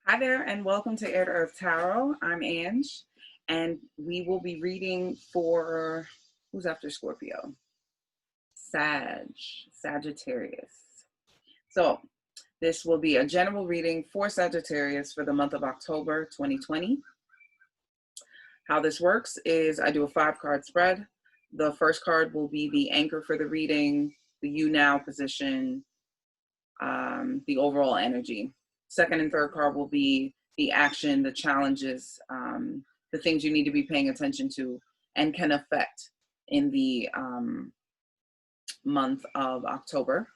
Hi there, and welcome to Air to Earth Tarot. I'm Ange, and we will be reading for who's after Scorpio? Sagittarius. So, this will be a general reading for Sagittarius for the month of October 2020. How this works is I do a 5-card spread. The first card will be the anchor for the reading, the you now position, the overall energy. Second and third card will be the action, the challenges, the things you need to be paying attention to and can affect in the month of October.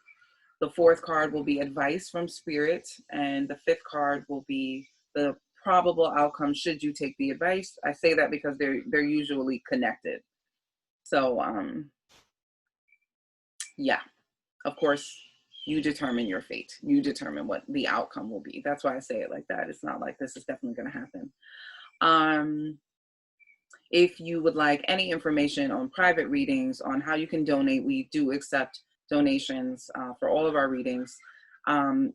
The fourth card will be advice from spirit, and the fifth card will be the probable outcome should you take the advice. I say that because they're usually connected. So yeah, of course, you determine your fate. You determine what the outcome will be. That's why I say it like that. It's not like this is definitely going to happen. If you would like any information on private readings, on how you can donate, we do accept donations for all of our readings.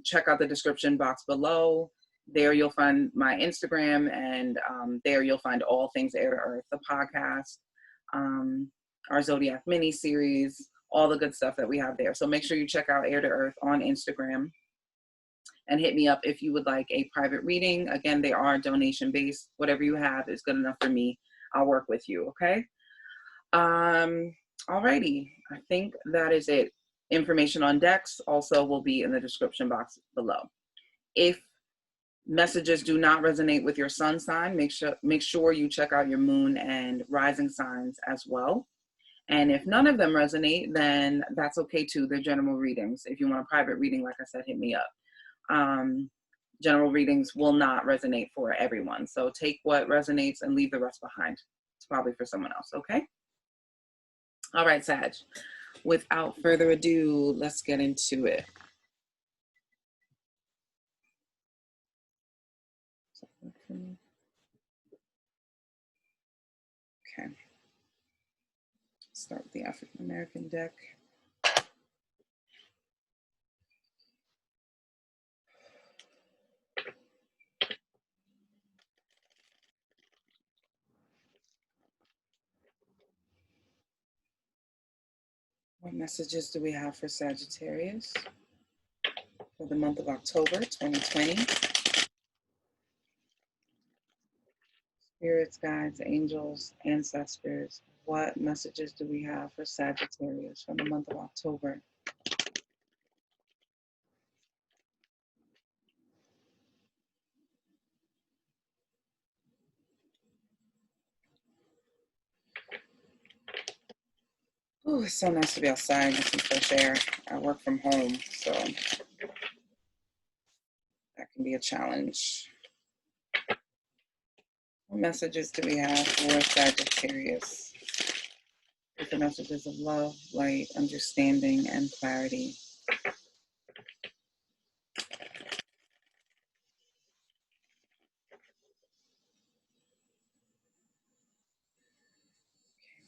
Check out the description box below. There you'll find my Instagram, and there you'll find all things Air to Earth, the podcast, our Zodiac mini series, all the good stuff that we have there. So make sure you check out Air to Earth on Instagram and hit me up if you would like a private reading. Again, they are donation based. Whatever you have is good enough for me. I'll work with you, okay? Alrighty, I think that is it. Information on decks also will be in the description box below. If messages do not resonate with your sun sign, make sure you check out your moon and rising signs as well. And if none of them resonate, then that's okay too. They're general readings. If you want a private reading, like I said, hit me up. General readings will not resonate for everyone. So take what resonates and leave the rest behind. It's probably for someone else, okay? All right, Sag. Without further ado, let's get into it. Okay. Start with the African American deck. What messages do we have for Sagittarius for the month of October 2020? Spirits, guides, angels, ancestors. What messages do we have for Sagittarius for the month of October? Oh, it's so nice to be outside, get some fresh air. I work from home, so that can be a challenge. What messages do we have for Sagittarius? The messages of love, light, understanding, and clarity.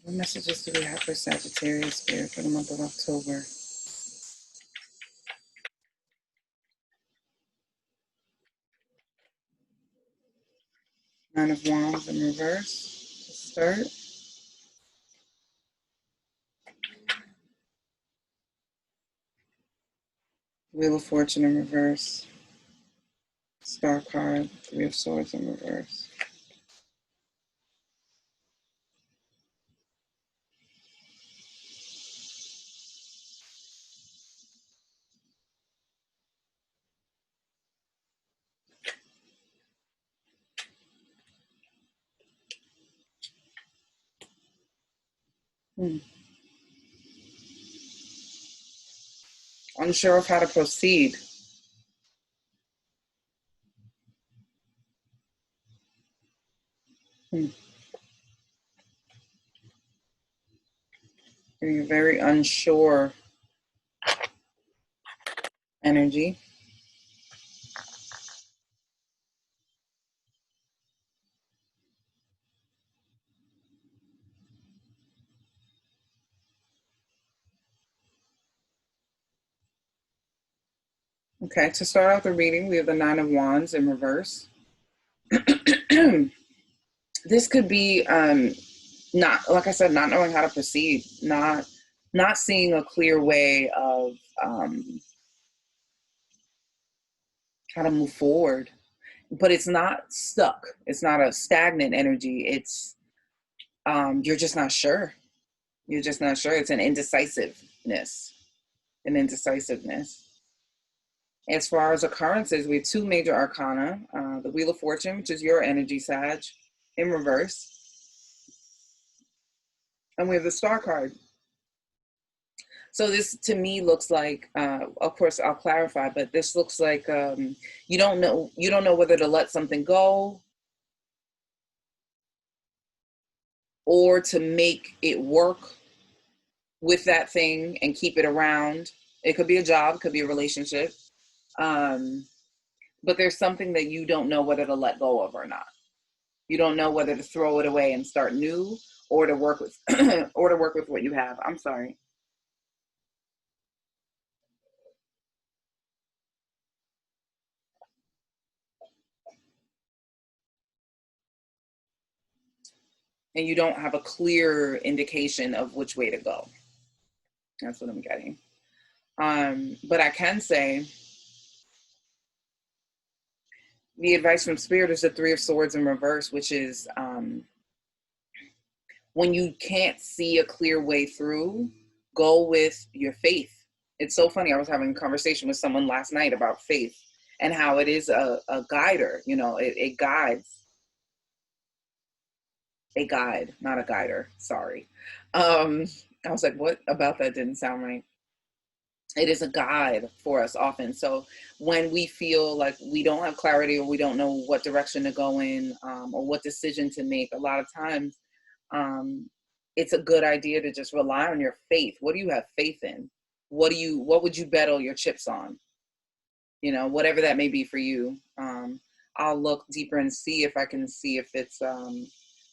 What messages do we have for Sagittarius Spirit for the month of October? Nine of Wands in reverse to start. Wheel of Fortune in reverse. Star card, Three of Swords in reverse. Unsure of how to proceed. You're very unsure energy. Okay, to start out the reading, we have the Nine of Wands in reverse. This could be not, like I said, not knowing how to proceed, not seeing a clear way of how to move forward. But it's not stuck. It's not a stagnant energy. It's you're just not sure. You're just not sure. It's an indecisiveness. An indecisiveness. As far as occurrences, we have two major arcana, the Wheel of Fortune, which is your energy, Sag, in reverse. And we have the Star card. So this to me looks like, of course, I'll clarify, but this looks like you don't know whether to let something go or to make it work with that thing and keep it around. It could be a job, could be a relationship. But there's something that you don't know whether to let go of or not. You don't know whether to throw it away and start new or to work with or to work with what you have. I'm sorry. And you don't have a clear indication of which way to go. That's what I'm getting. But I can say the advice from Spirit is the Three of Swords in reverse, which is when you can't see a clear way through, go with your faith. It's so funny. I was having a conversation with someone last night about faith and how it is a guider. You know, it guides. A guide, not a guider. Sorry. I was like, what about that didn't sound right? It is a guide for us often. So when we feel like we don't have clarity or we don't know what direction to go in or what decision to make, a lot of times um, it's a good idea to just rely on your faith. What do you have faith in? What would you bet all your chips on? You know, whatever that may be for you. I'll look deeper and see if I can see if it's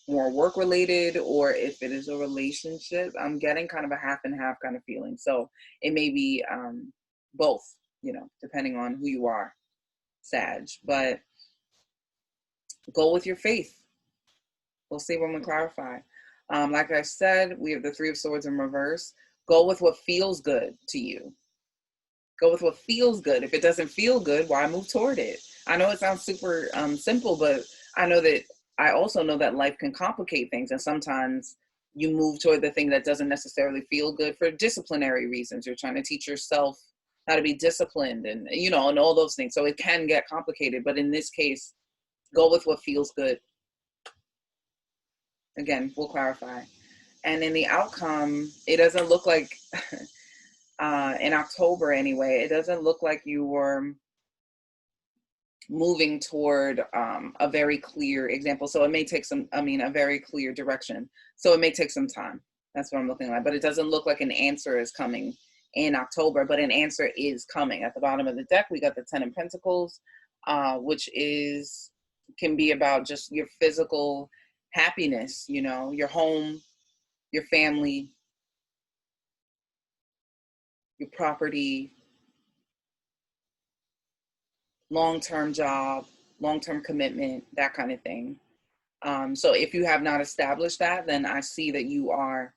more work related or if it is a relationship. I'm getting kind of a half and half kind of feeling. So it may be both, you know, depending on who you are, Sag. But go with your faith. We'll see when we clarify. Like I said, we have the Three of Swords in reverse. Go with what feels good to you. Go with what feels good. If it doesn't feel good, why move toward it? I know it sounds super simple, but I also know that life can complicate things. And sometimes you move toward the thing that doesn't necessarily feel good for disciplinary reasons. You're trying to teach yourself how to be disciplined and, you know, and all those things. So it can get complicated. But in this case, go with what feels good. Again, we'll clarify. And in the outcome, it doesn't look like, in October anyway, it doesn't look like you were moving toward a very clear example. So it may take a very clear direction. So it may take some time. That's what I'm looking at. But it doesn't look like an answer is coming in October, but an answer is coming. At the bottom of the deck, we got the Ten of Pentacles, which can be about just your physical happiness, you know, your home, your family, your property, long-term job, long-term commitment, that kind of thing. So if you have not established that, then I see that you are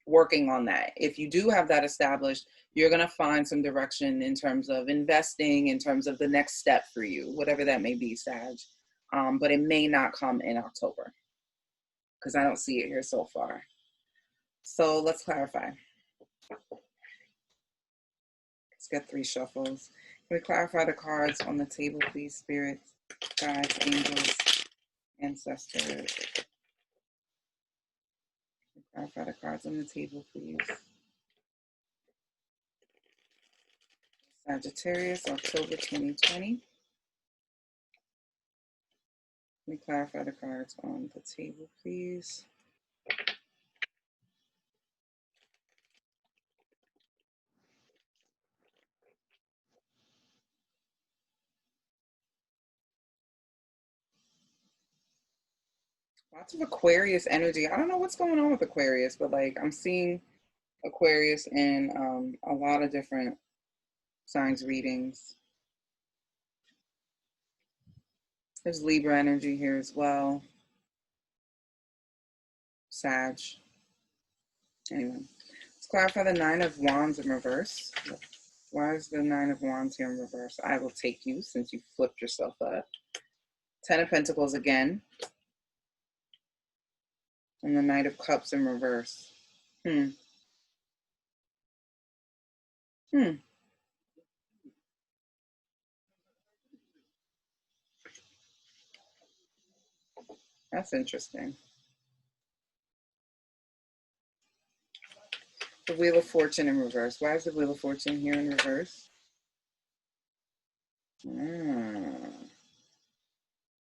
working on that. If you do have that established, you're going to find some direction in terms of investing, in terms of the next step for you, whatever that may be, Sag. But it may not come in October because I don't see it here so far. So let's clarify. Let's get 3 shuffles. Can we clarify the cards on the table, please? Spirits, guides, angels, ancestors. Clarify the cards on the table, please. Sagittarius, October 2020. Let me clarify the cards on the table, please. Lots of Aquarius energy. I don't know what's going on with Aquarius, but like I'm seeing Aquarius in a lot of different signs readings. There's Libra energy here as well. Sag. Anyway, let's clarify the Nine of Wands in reverse. Why is the Nine of Wands here in reverse? I will take you since you flipped yourself up. Ten of Pentacles again. And the Knight of Cups in reverse. That's interesting. The Wheel of Fortune in reverse. Why is the Wheel of Fortune here in reverse?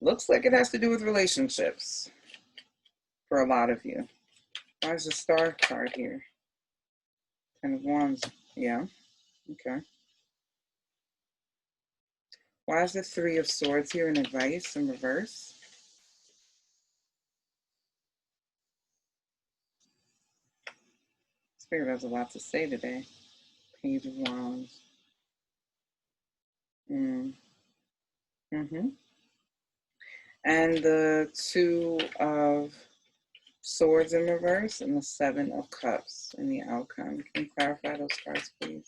Looks like it has to do with relationships for a lot of you. Why is the Star card here? Ten of Wands. Yeah. Okay. Why is the Three of Swords here in advice in reverse? Spirit has a lot to say today. Page of Wands. And the Two of Swords in reverse and the Seven of Cups in the outcome. Can you clarify those cards, please?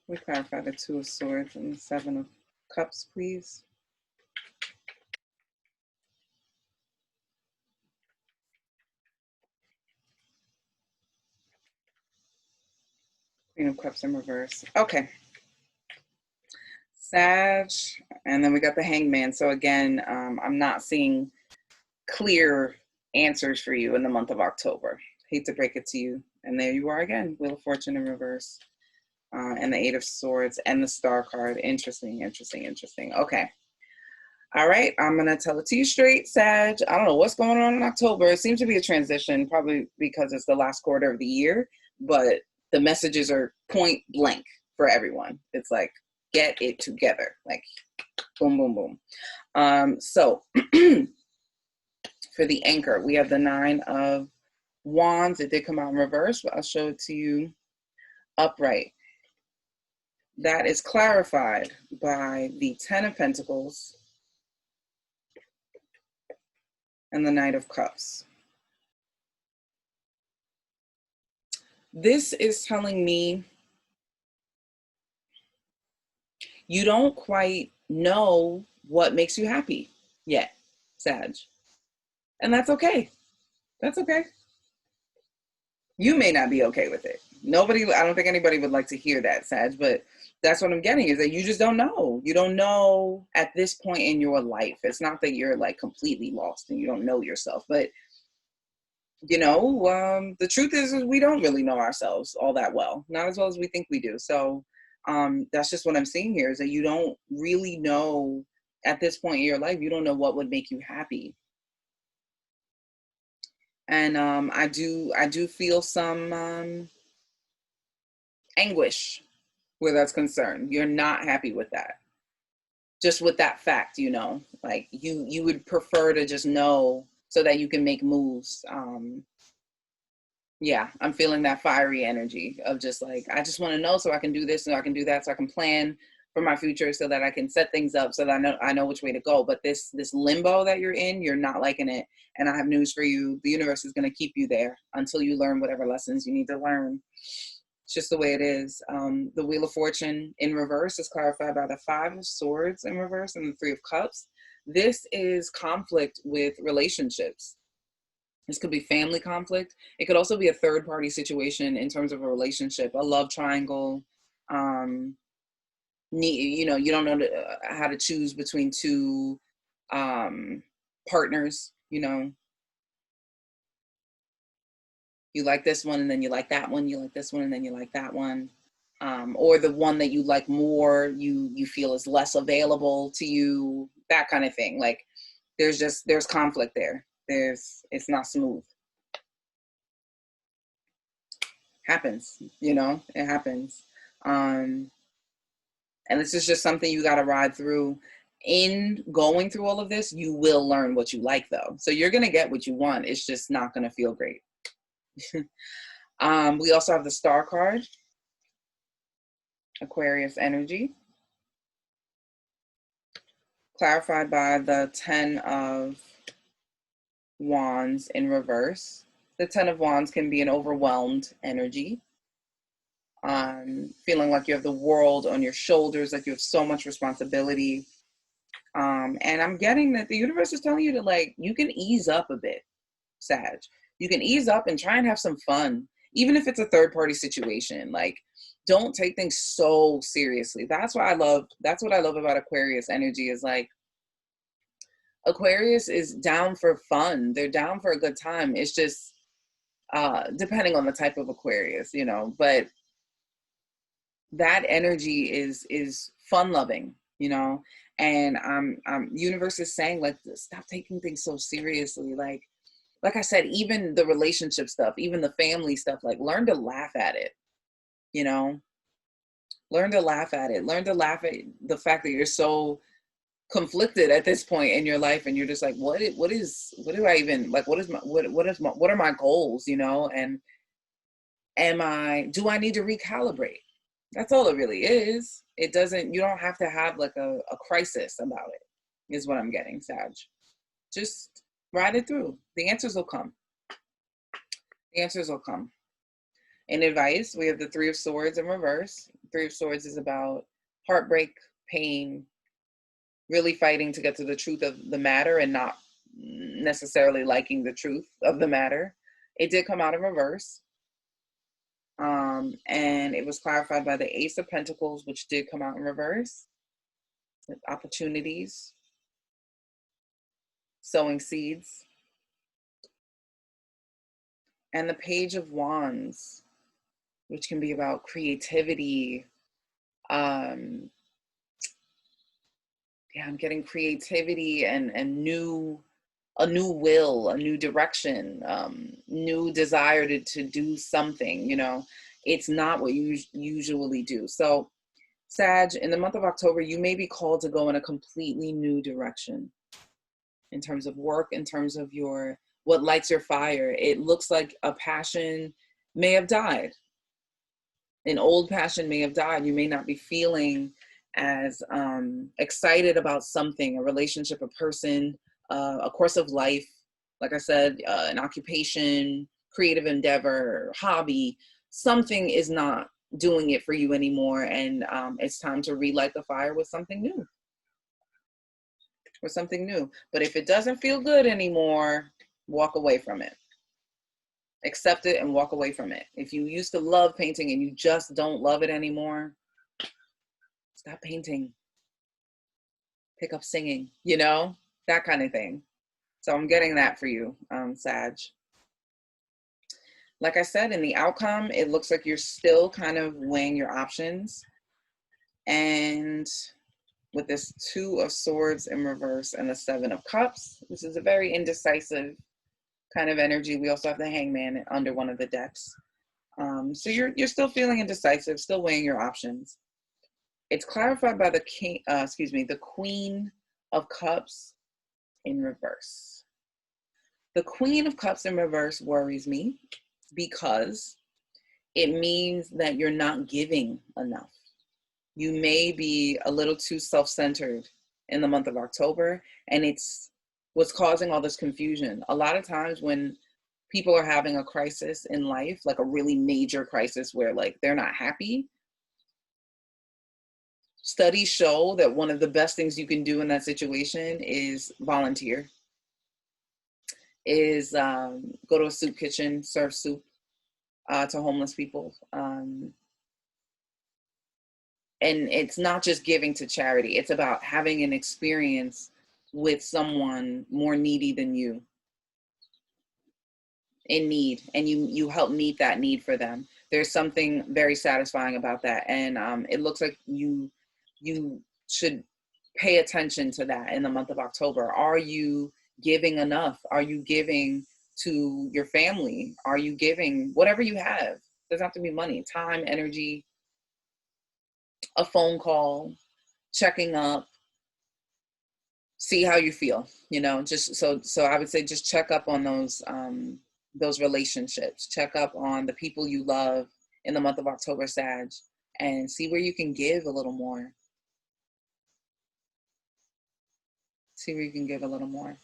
We clarify the Two of Swords and the Seven of Cups, please. Queen of Cups in reverse. Okay. Sag, and then we got the Hangman. So again, I'm not seeing clear answers for you in the month of October. Hate to break it to you. And there you are again, Wheel of Fortune in reverse. And the Eight of Swords and the Star card. Interesting, interesting, interesting. Okay. All right, I'm going to tell it to you straight, Sag. I don't know what's going on in October. It seems to be a transition, probably because it's the last quarter of the year, but the messages are point blank for everyone. It's like, get it together. Like, boom, boom, boom. So for the anchor, we have the Nine of Wands. It did come out in reverse, but I'll show it to you upright. That is clarified by the Ten of Pentacles and the Knight of Cups. This is telling me you don't quite know what makes you happy yet, Sag. And that's okay. That's okay. You may not be okay with it. I don't think anybody would like to hear that, Sag, but that's what I'm getting is that you just don't know. You don't know at this point in your life. It's not that you're like completely lost and you don't know yourself, but you know, the truth is we don't really know ourselves all that well, not as well as we think we do. So that's just what I'm seeing here is that you don't really know at this point in your life, you don't know what would make you happy. And I do feel some anguish where that's concerned. You're not happy with that. Just with that fact, you know, like you would prefer to just know so that you can make moves. Yeah, I'm feeling that fiery energy of just like, I just want to know so I can do this and I can do that so I can plan for my future so that I can set things up so that I know which way to go. But this limbo that you're in, you're not liking it. And I have news for you. The universe is going to keep you there until you learn whatever lessons you need to learn. It's just the way it is. The Wheel of Fortune in reverse is clarified by the Five of Swords in reverse and the Three of Cups. This is conflict with relationships. This could be family conflict. It could also be a third party situation in terms of a relationship, a love triangle. You know, you don't know how to choose between two partners, you know. You like this one and then you like that one. You like this one and then you like that one. Or the one that you like more, you feel is less available to you, that kind of thing. Like there's conflict there. It's not smooth. Happens, you know, it happens. And this is just something you got to ride through. In going through all of this, you will learn what you like though. So you're going to get what you want. It's just not going to feel great. We also have the Star card, Aquarius energy, clarified by the 10 of Wands in reverse. The 10 of Wands can be an overwhelmed energy. Feeling like you have the world on your shoulders, like you have so much responsibility. And I'm getting that the universe is telling you to, like, you can ease up a bit, Sag. You can ease up and try and have some fun, even if it's a third party situation. Like, don't take things so seriously. That's what I love about Aquarius energy is like, Aquarius is down for fun. They're down for a good time. It's just, depending on the type of Aquarius, you know, but that energy is fun loving, you know, and universe is saying, like, stop taking things so seriously. Like I said, even the relationship stuff, even the family stuff, like, learn to laugh at it, you know, learn to laugh at it, learn to laugh at the fact that you're so conflicted at this point in your life, and you're just like, what do I even, like, what are my goals, you know, and do I need to recalibrate? That's all it really is. You don't have to have like a crisis about it, is what I'm getting, Sag. Just ride it through. The answers will come. The answers will come. In advice, we have the 3 of Swords in reverse. 3 of Swords is about heartbreak, pain, really fighting to get to the truth of the matter and not necessarily liking the truth of the matter. It did come out in reverse. And it was clarified by the Ace of Pentacles, which did come out in reverse. Opportunities, sowing seeds, and the Page of Wands, which can be about creativity. I'm getting creativity and a new will, a new direction, new desire to do something, you know. It's not what you usually do. So, Sag, in the month of October, you may be called to go in a completely new direction in terms of work, in terms of what lights your fire. It looks like a passion may have died. An old passion may have died. You may not be feeling as excited about something, a relationship, a person, a course of life. Like I said, an occupation, creative endeavor, hobby. Something is not doing it for you anymore, and it's time to relight the fire with something new. But if it doesn't feel good anymore, walk away from it. Accept it and walk away from it. If you used to love painting and you just don't love it anymore, stop painting. Pick up singing, you know, that kind of thing. So I'm getting that for you, Sag. Like I said, in the outcome, it looks like you're still kind of weighing your options. And with this 2 of Swords in reverse and the 7 of Cups, this is a very indecisive kind of energy. We also have the Hangman under one of the decks. So you're still feeling indecisive, still weighing your options. It's clarified by the Queen of Cups in reverse. The Queen of Cups in reverse worries me because it means that you're not giving enough. You may be a little too self-centered in the month of October, and it's what's causing all this confusion. A lot of times when people are having a crisis in life, like a really major crisis where, like, they're not happy, studies show that one of the best things you can do in that situation is volunteer, is go to a soup kitchen, serve soup to homeless people. And it's not just giving to charity. It's about having an experience with someone more needy than you, in need, and you help meet that need for them. There's something very satisfying about that. And it looks like you should pay attention to that in the month of October. Are you giving enough? Are you giving to your family? Are you giving whatever you have? Doesn't have to be money, time, energy, a phone call, checking up, see how you feel, you know, just so I would say just check up on those relationships, check up on the people you love in the month of October, Sag, and see where you can give a little more. See where you can give a little more.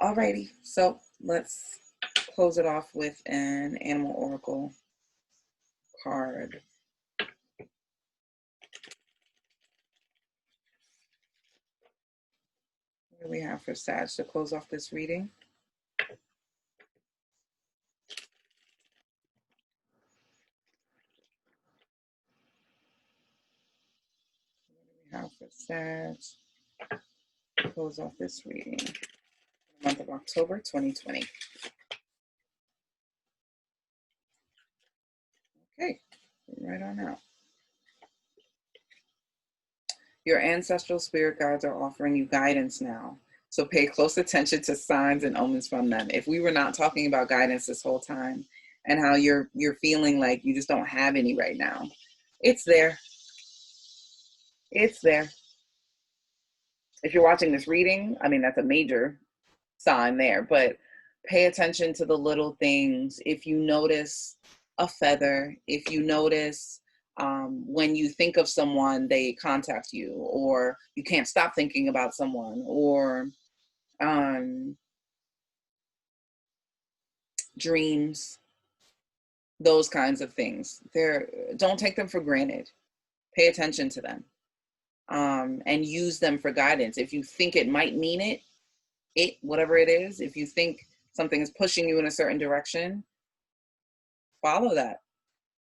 Alrighty, so let's close it off with an animal oracle card. What do we have for Sag to close off this reading? What do we have for Sag to close off this reading? The month of October 2020. Okay, right on out. Your ancestral spirit guides are offering you guidance now. So pay close attention to signs and omens from them. If we were not talking about guidance this whole time and how you're feeling like you just don't have any right now, it's there. It's there. If you're watching this reading, I mean, that's a major sign there, but pay attention to the little things. If you notice a feather, if you notice when you think of someone, they contact you, or you can't stop thinking about someone, or dreams, those kinds of things. Don't take them for granted. Pay attention to them and use them for guidance. If you think it might mean whatever it is, if you think something is pushing you in a certain direction, follow that.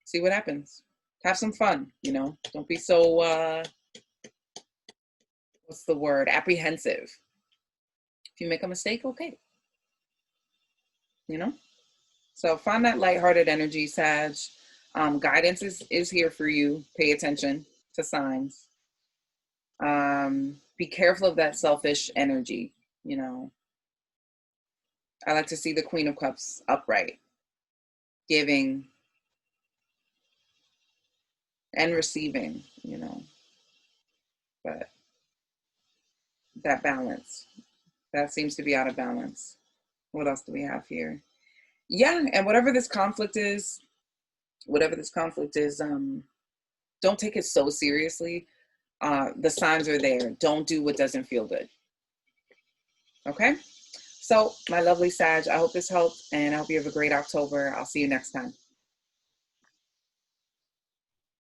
See what happens. Have some fun, you know. Don't be so, what's the word? Apprehensive. If you make a mistake, okay. You know? So find that lighthearted energy, Sag. Guidance is here for you. Pay attention to signs. Be careful of that selfish energy, you know. I like to see the Queen of Cups upright, giving and receiving, you know. But that balance, that seems to be out of balance. What else do we have here? Yeah, and whatever this conflict is, don't take it so seriously. The signs are there. Don't do what doesn't feel good. Okay? So, my lovely Sag, I hope this helped, and I hope you have a great October. I'll see you next time.